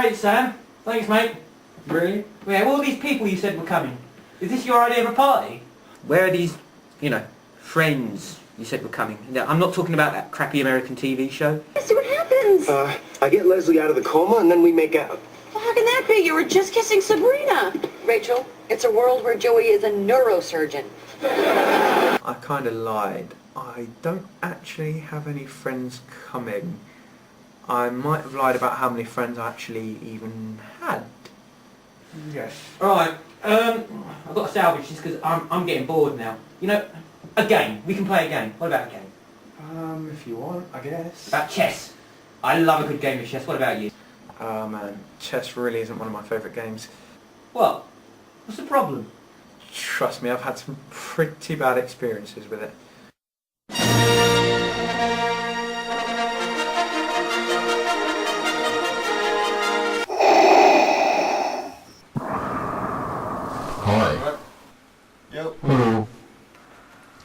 great, Sam. Thanks, mate. Really? Yeah, all these people you said were coming. Is this your idea of a party? Where are these, friends you said were coming? No, I'm not talking about that crappy American TV show. See what happens. I get Leslie out of the coma and then we make out. Well, how can that be? You were just kissing Sabrina. Rachel, it's a world where Joey is a neurosurgeon. I kind of lied. I don't actually have any friends coming. I might have lied about how many friends I actually even had. Yes. Alright, I've got to salvage this because I'm getting bored now. A game. We can play a game. What about a game? If you want, I guess. About chess. I love a good game of chess. What about you? Oh man, chess really isn't one of my favourite games. What? What's the problem? Trust me, I've had some pretty bad experiences with it. Hi. Yep. Hello.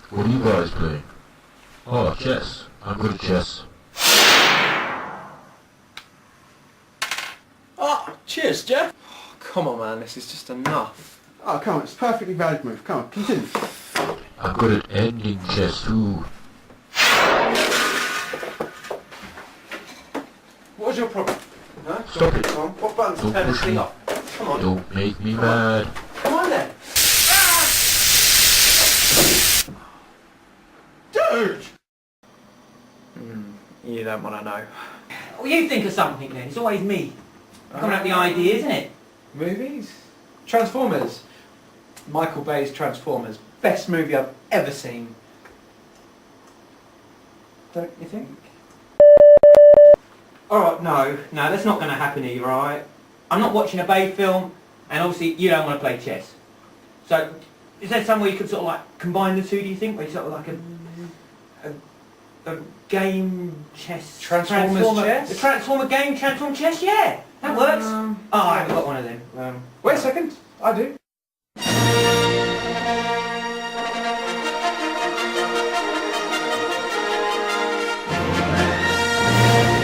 What do you guys play? Oh, chess. I'm good at chess. Oh, cheers, Jeff. Oh, come on man, this is just enough. Oh, come on, it's a perfectly valid move. Come on, continue. I'm good at ending chess too. What was your problem? No? Stop it. Come on, what buttons Don't turn this push thing me. off? Come on. Don't make me mad. Come on then. Dude! You don't want to know. Well, you think of something then. It's always me. Coming up with the idea, isn't it? Movies? Transformers. Michael Bay's Transformers. Best movie I've ever seen. Don't you think? Alright, no, that's not going to happen here, alright? I'm not watching a Bay film, and obviously you don't want to play chess. So, is there some way you could sort of like combine the two, do you think? Where you sort of like a game chess... Transformers chess? A Transformer game, Transform chess, yeah! That works! I haven't got one of them. Wait a second. I do.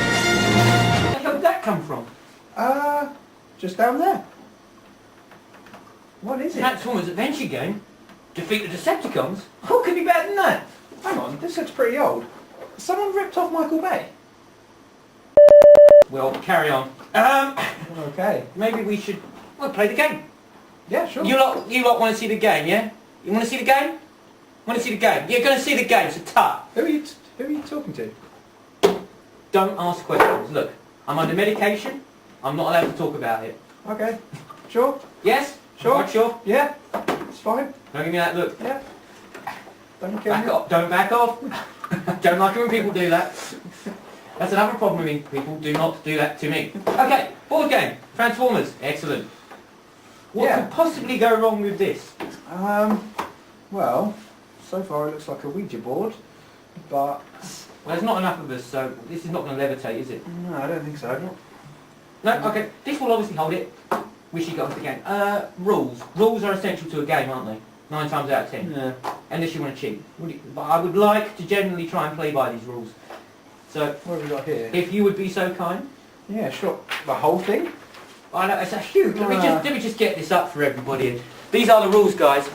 Where did that come from? Just down there. What is it? Transformers adventure game? Defeat the Decepticons? What could be better than that? Hang on, this looks pretty old. Someone ripped off Michael Bay. Well, carry on. Okay. Maybe we should play the game. Yeah, sure. You lot want to see the game, yeah? You want to see the game? Want to see the game? You're going to see the game, so tut. Who are you talking to? Don't ask questions. Look, I'm under medication. I'm not allowed to talk about it. Okay. Sure? Yes? Sure. Quite sure? Yeah. It's fine. Don't give me that look. Yeah. Don't kill Back me. off. Don't back off. Don't like it when people do that. That's another problem with me. People do not do that to me. Okay, board game. Transformers. Excellent. What could possibly go wrong with this? Well, so far it looks like a Ouija board, but... Well, there's not enough of us, so this is not going to levitate, is it? No, I don't think so. No, okay. This will obviously hold it. Wish you got off the game. Rules. Rules are essential to a game, aren't they? 9 times out of 10. Yeah. Unless you want to cheat. But I would like to generally try and play by these rules. So, What have we got here? if you would be so kind. Yeah, sure. The whole thing? I know, it's a huge... Let me just get this up for everybody. These are the rules, guys.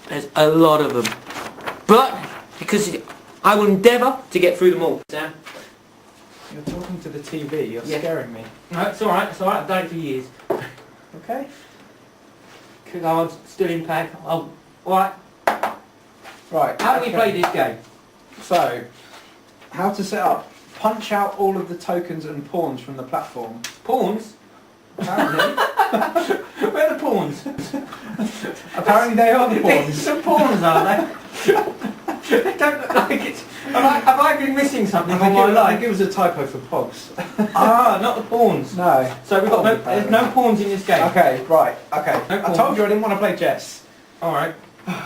There's a lot of them. But, because I will endeavour to get through them all. Sam? You're talking to the TV. You're Yeah. scaring me. No, it's alright. It's alright. I've done it for years. Okay. Cards still in pack. Oh, alright. Right. How do we play this game? So, how to set up. Punch out all of the tokens and pawns from the platform. Pawns? Apparently. Where are the pawns? Apparently they are the These pawns. are some pawns, are they? They don't look like it. Have I been missing something I all my think life? it was a typo for pogs. Not the pawns. No. So we've got there's no pawns in this game. Okay, right, okay. No I pawns. told you I didn't want to play chess. Alright.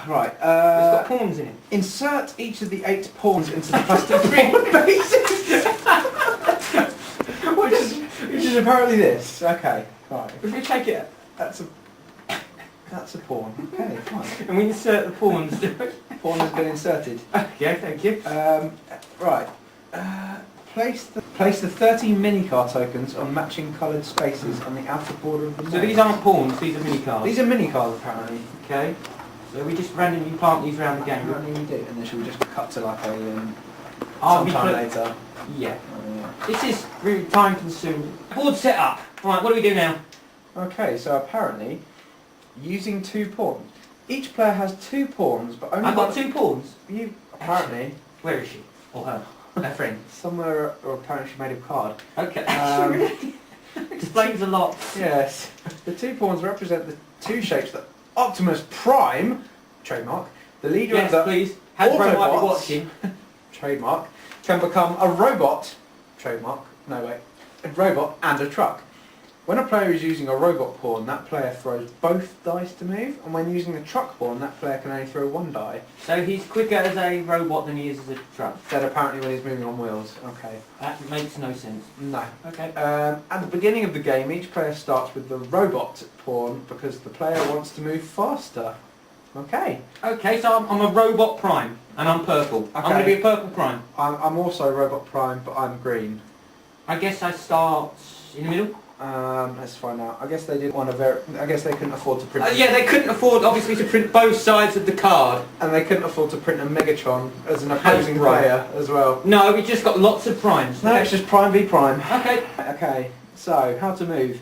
Right, It's got pawns in it. insert each of the 8 pawns into the plastic board bases. which is apparently this. Okay, right. If we take it That's a pawn. Okay, fine. and we insert the pawns. Pawn has been inserted. Yeah, thank you. Right. Place the 13 mini-car tokens on matching coloured spaces on the outer border of the So maze. these aren't pawns, these are mini cards. These are mini-cars apparently. Okay. So we just randomly plant these around the game. Apparently we do. And then should we just cut to like a I'll be sometime put- later? Yeah. Oh, yeah. This is really time consuming. Board set up. Right, what do we do now? Okay, so apparently, using 2 pawns. Each player has 2 pawns, but only I've got one- 2 pawns. You apparently Where is she? Or her? Her friend. somewhere, or apparently she made a card. Okay. Explains a lot. Yes, the 2 pawns represent the 2 shapes that Optimus Prime, trademark, the leader Yes, of the please. Hasbro might be Autobots, watching. trademark, can become a robot, trademark, no wait, a robot and a truck. When a player is using a robot pawn, that player throws both dice to move, and when using the truck pawn, that player can only throw 1 die. So he's quicker as a robot than he is as a truck. Then apparently when he's moving on wheels. Okay. That makes no sense. No. Okay. At the beginning of the game, each player starts with the robot pawn because the player wants to move faster. Okay. Okay, so I'm a robot prime, and I'm purple. I'm going to be a purple prime. I'm also robot prime, but I'm green. I guess I start in the middle. Let's find out. I guess they didn't want to I guess they couldn't afford to print. Yeah, they couldn't afford, obviously, to print both sides of the card. And they couldn't afford to print a Megatron as an opposing Hasbro. player as well. No, we just got lots of primes. No, it's just prime v prime. Okay. Okay. So how to move?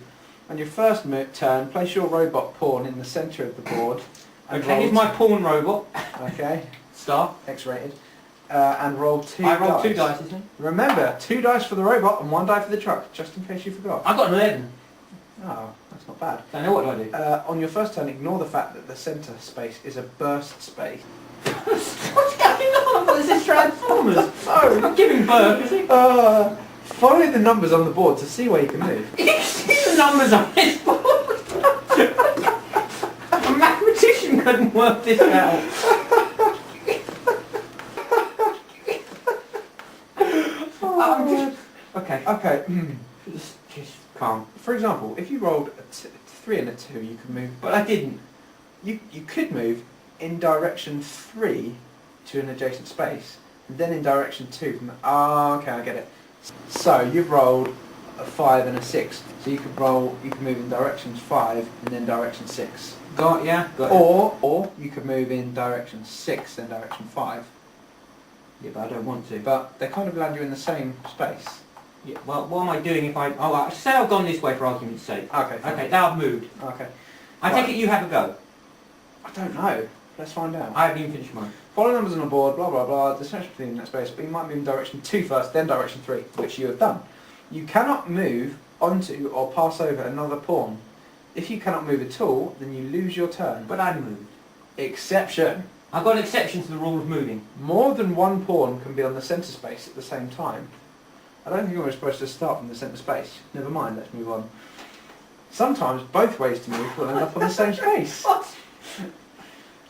On your first turn, place your robot pawn in the centre of the board. And Okay, here's my pawn robot. Okay. Star. X-rated. And roll 2 I dice. rolled 2 dice, isn't it? Remember, 2 dice for the robot and 1 die for the truck, just in case you forgot. I got an 11. Oh, that's not bad. So now what do I do? On your first turn, ignore the fact that the centre space is a burst space. What's going on? I thought this is Transformers. Oh, I'm giving birth, is it? follow the numbers on the board to see where you can move. You see the numbers on this board? A mathematician couldn't work this out. Okay. Okay. Just calm. For example, if you rolled a 3 and a 2, you could move. But I didn't. You could move in direction 3 to an adjacent space, and then in direction 2 from the... okay, I get it. So you've rolled a 5 and a 6, so you could move in directions 5 and then direction 6. Got it. Or you could move in direction 6 and direction 5. Yeah, but I don't want to. But they kind of land you in the same space. Yeah, well, what am I doing if I... Oh, say I've gone this way for argument's sake. Okay. Fine. Okay, now I've moved. Okay. I Right. take it you have a go. I don't know. Let's find out. I haven't even finished mine. Follow numbers on the board, blah blah blah, the central between that space, but you might move in direction 2 first, then direction 3, which you have done. You cannot move onto or pass over another pawn. If you cannot move at all, then you lose your turn. But I moved. Exception. I've got an exception to the rule of moving. More than one pawn can be on the centre space at the same time. I don't think we're supposed to start from the centre space. Never mind, let's move on. Sometimes both ways to move will end up on the same space. What?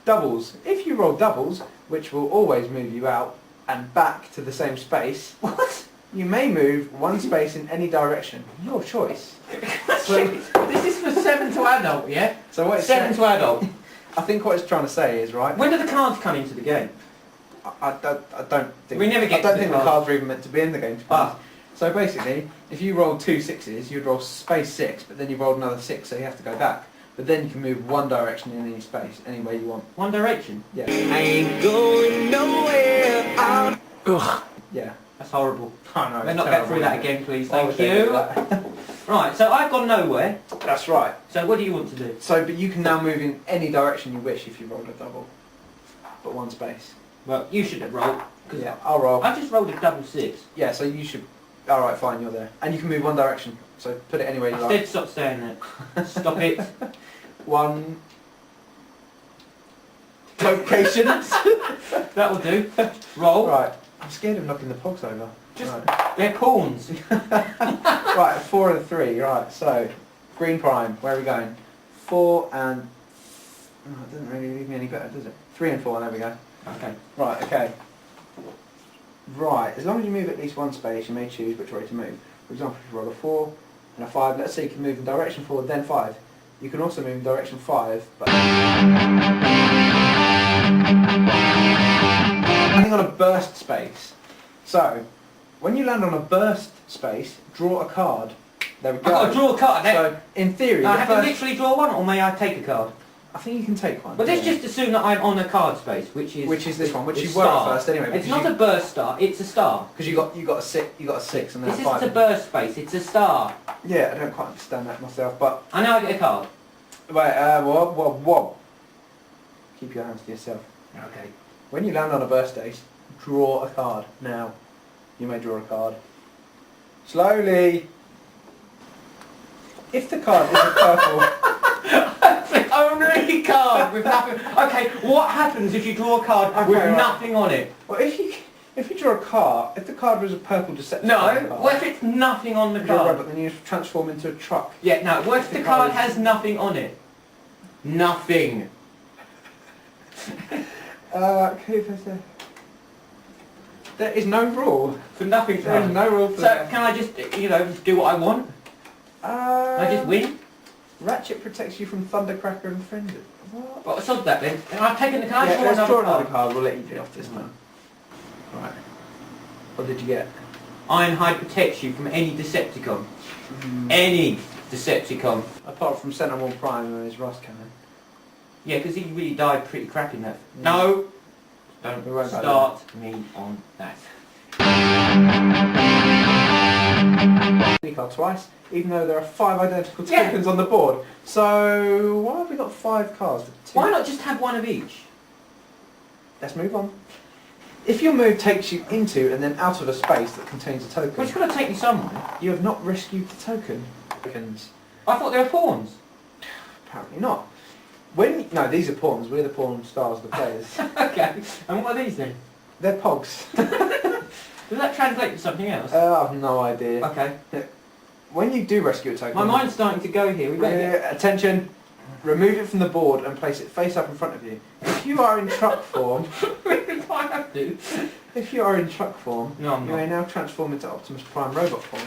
Doubles. If you roll doubles, which will always move you out and back to the same space, What? you may move 1 space in any direction. Your choice. So, this is for 7 to adult, yeah? So what it's 7 to adult. I think what it's trying to say is, right, When do the cards come into the game? I don't think... We never get I don't to the think the cards. cards are even meant to be in the game, to be Ah. honest. So basically, if you roll 2 6s, you'd roll space 6, but then you rolled another 6, so you have to go back. But then you can move 1 direction in any space, any way you want. One Direction? Yeah. I ain't going nowhere. Ugh. Yeah. That's horrible. I know. Let's not get through that again, please. Why Thank would they do you. that? Right, so I've gone nowhere. That's right. So what do you want to do? So, but you can now move in any direction you wish if you rolled a double. But 1 space. Well, you should have rolled. 'Cause Yeah, I'll roll. I just rolled a double 6. Yeah, so you should... Alright, fine, you're there. And you can move 1 direction. So put it anywhere you I like. said stop staying there. Stop it. 1... locations. That will do. Roll. Right. I'm scared of knocking the pogs over. Just- Right. They're pawns. Right, 4 and a 3. Right, so... Green prime. Where are we going? 4 and... Oh, it doesn't really leave me any better, does it? 3 and 4, there we go. Okay. Right, okay. Right, as long as you move at least 1 space, you may choose which way to move. For example, if you roll a 4 and a 5, let's say you can move in direction 4, then 5. You can also move in direction 5, but... landing on a burst space. So, When you land on a burst space, draw a card. There we I've go. got to draw a card. So, in theory, I the have first... to literally draw one, or may I take a card? I think you can take one. But let's yeah. just assume that I'm on a card space, which is this one, which it's you were at star. first anyway. It's not a burst star. It's a star. Because you got a six, and then This a isn't five. a burst space. It's a star. Yeah, I don't quite understand that myself, but I know I get a card. wait, whoa. Keep your hands to yourself. Okay. When you land on a burst space, draw a card. Now, you may draw a card. Slowly. If the card is a purple, That's the only card with nothing. Okay, what happens if you draw a card with right. nothing on it? well, if you draw a card, if the card was a purple Decepticon No. card, What if it's nothing on the you draw a card? rabbit, then you transform into a truck. Yeah. No. What if The the card card is- has nothing on it? Nothing. There is no rule. For nothing. There is no rule for So that. can I just, do what I want? Can I just win? Ratchet protects you from Thundercracker and Friend. What? Well, sod that then. Can I Yeah, draw let's another draw another card? card. We'll let you do off this time. Right. What did you get? Ironhide protects you from any Decepticon. Any Decepticon. Apart from Sentinel Prime and his Rust Cannon. Yeah, because he really died pretty crap in that. No! We Don't won't go start me on that. Mini card twice, even though there are 5 identical Yeah. tokens on the board. So why have we got 5 cards? Why not just have one of each? Let's move on. If your move takes you into and then out of a space that contains a token, Well, it's got to take me somewhere. you have not rescued the token. Tokens. I thought they were pawns. Apparently not. No, these are pawns. We're the pawn stars, the players. Okay. And what are these then? They're pogs. Does that translate to something else? I have no idea. Okay. When you do rescue a token, My mind's starting to go here. We better get... attention. Remove it from the board and place it face up in front of you. If you are in truck form, Do I have to? if you are in truck form, No, I'm you not. may now transform into Optimus Prime robot form.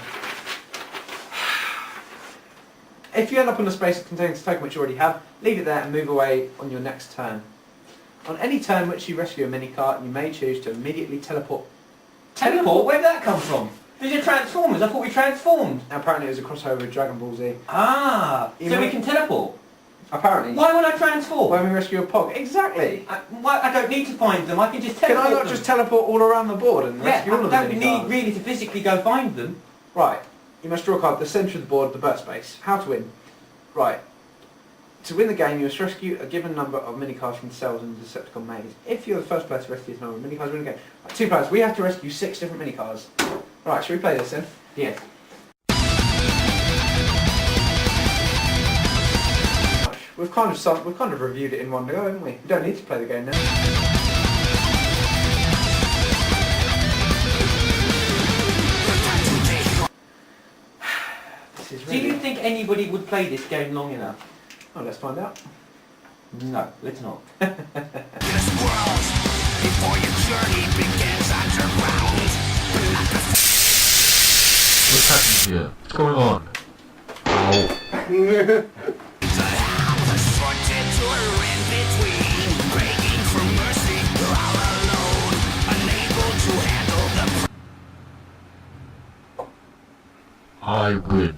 If you end up in a space that contains a token which you already have, leave it there and move away on your next turn. On any turn which you rescue a mini cart, you may choose to immediately teleport. Teleport? Where did that come from? These are Transformers. I thought we transformed. Now, apparently it was a crossover with Dragon Ball Z. Ah, You so know- we can teleport. Apparently. Why would I transform? When we rescue a Pog. Exactly. I don't need to find them. I can just Can teleport I not them. just teleport all around the board and Yeah, rescue all I of the don't mini need carts? really to physically go find them. Right. You must draw a card at the centre of the board, the burst space. How to win? Right. To win the game, you must rescue a given number of mini-cards from the cells in the Decepticon maze. If you're the first player to rescue this number of mini-cards, win the game. Right, 2 players. We have to rescue 6 different mini-cards. Right, shall we play this then? Yes. We've kind of reviewed it in one go, haven't we? We don't need to play the game now. This is Do really... you think anybody would play this game long enough? Oh, let's find out. No, let's not. This world, before your journey begins underground. What's happening here? What's going on? Ow. The short detour in between, begging for mercy, you're all alone, unable to handle the I win.